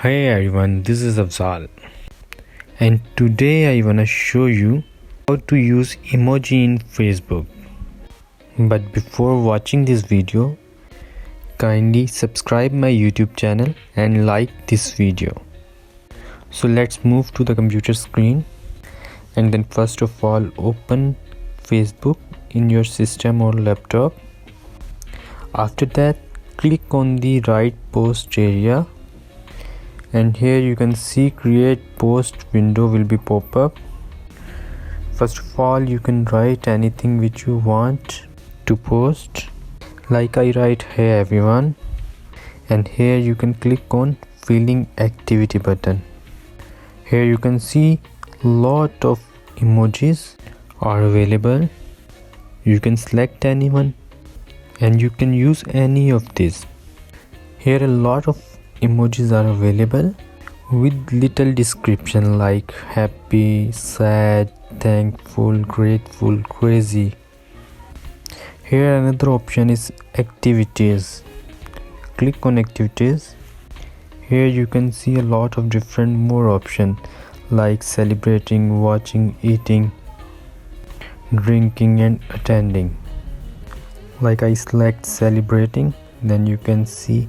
Hey everyone, this is Afzal, and today I wanna show you how to use emoji in Facebook. But before watching this video, kindly subscribe my YouTube channel and like this video. So let's move to the computer screen, and then first of all open Facebook in your system or laptop. After that, click on the right post area, and here you can see create post window will be pop up. First of all, you can write anything which you want to post, like I write hey everyone, and here you can click on filling activity button. Here you can see lot of emojis are available. You can select anyone and you can use any of these. Here a lot of emojis are available with little description like happy, sad, thankful, grateful, crazy. Here another option is activities. Click on activities. Here you can see a lot of different more options like celebrating, watching, eating, drinking and attending. Like I select celebrating, then you can see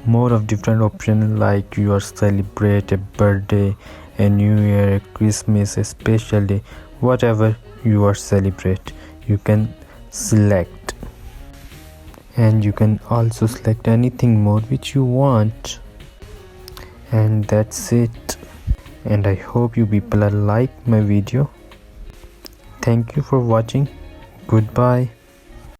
more of different options like you are celebrate a birthday, a new year, a Christmas, a special day, whatever you are celebrate you can select, and you can also select anything more which you want. And that's it, and I hope you people are like my video. Thank you for watching. Goodbye.